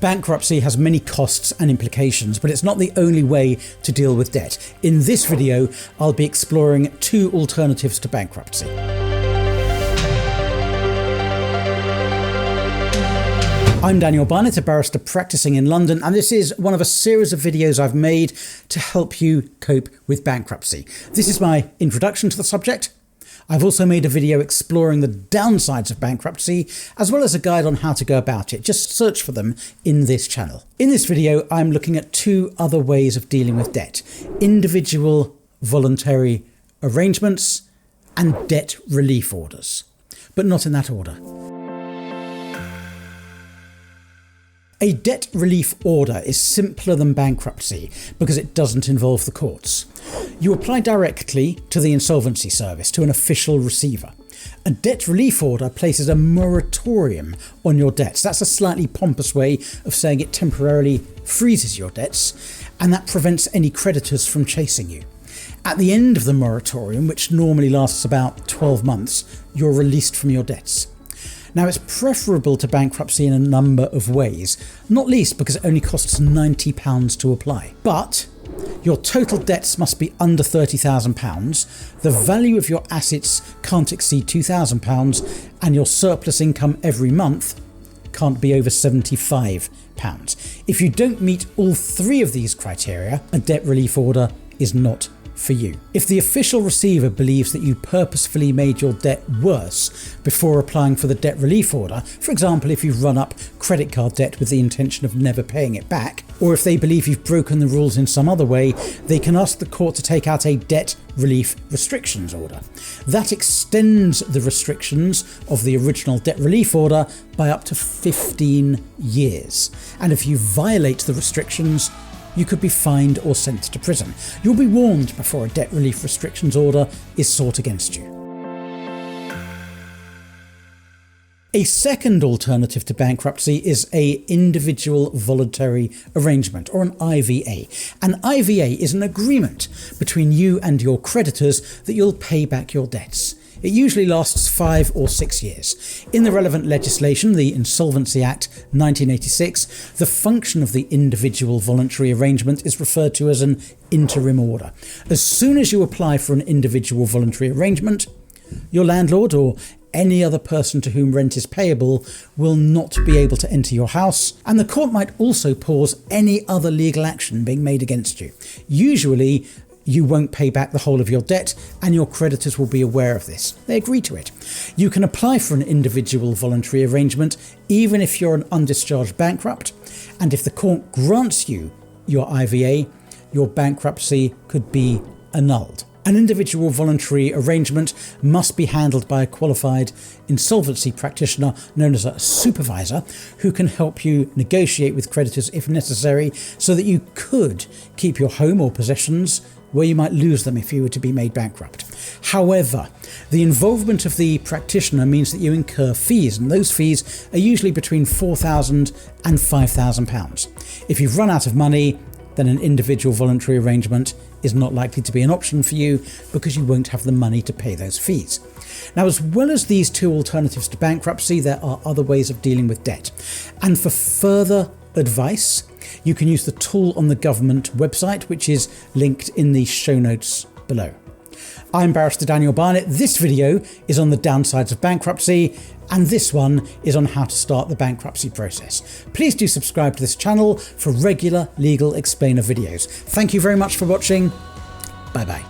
Bankruptcy has many costs and implications, but it's not the only way to deal with debt. In this video, I'll be exploring two alternatives to bankruptcy. I'm Daniel Barnett, a barrister practicing in London, and this is one of a series of videos I've made to help you cope with bankruptcy. This is my introduction to the subject. I've also made a video exploring the downsides of bankruptcy, as well as a guide on how to go about it. Just search for them in this channel. In this video, I'm looking at two other ways of dealing with debt: individual voluntary arrangements and debt relief orders, but not in that order. A debt relief order is simpler than bankruptcy because it doesn't involve the courts. You apply directly to the insolvency service, to an official receiver. A debt relief order places a moratorium on your debts. That's a slightly pompous way of saying it temporarily freezes your debts, and that prevents any creditors from chasing you. At the end of the moratorium, which normally lasts about 12 months, you're released from your debts. Now, it's preferable to bankruptcy in a number of ways, not least because it only costs £90 to apply. But your total debts must be under £30,000, the value of your assets can't exceed £2,000, and your surplus income every month can't be over £75. If you don't meet all three of these criteria, a debt relief order is not for you. If the official receiver believes that you purposefully made your debt worse before applying for the debt relief order, for example if you've run up credit card debt with the intention of never paying it back, or if they believe you've broken the rules in some other way, they can ask the court to take out a debt relief restrictions order. That extends the restrictions of the original debt relief order by up to 15 years. And if you violate the restrictions, you could be fined or sent to prison. You'll be warned before a debt relief restrictions order is sought against you. A second alternative to bankruptcy is an individual voluntary arrangement, or an IVA. An IVA is an agreement between you and your creditors that you'll pay back your debts. It usually lasts 5 or 6 years. In the relevant legislation, the Insolvency Act 1986, the function of the individual voluntary arrangement is referred to as an interim order. As soon as you apply for an individual voluntary arrangement, your landlord or any other person to whom rent is payable will not be able to enter your house, and the court might also pause any other legal action being made against you. Usually, you won't pay back the whole of your debt, and your creditors will be aware of this. They agree to it. You can apply for an individual voluntary arrangement even if you're an undischarged bankrupt, and if the court grants you your IVA, your bankruptcy could be annulled. An individual voluntary arrangement must be handled by a qualified insolvency practitioner known as a supervisor, who can help you negotiate with creditors if necessary so that you could keep your home or possessions where you might lose them if you were to be made bankrupt. However, the involvement of the practitioner means that you incur fees, and those fees are usually between £4,000 and £5,000. If you've run out of money, then an individual voluntary arrangement is not likely to be an option for you because you won't have the money to pay those fees. Now, as well as these two alternatives to bankruptcy, there are other ways of dealing with debt. And for further advice, you can use the tool on the government website, which is linked in the show notes below. I'm Barrister Daniel Barnett. This video is on the downsides of bankruptcy, and this one is on how to start the bankruptcy process. Please do subscribe to this channel for regular legal explainer videos. Thank you very much for watching. Bye bye.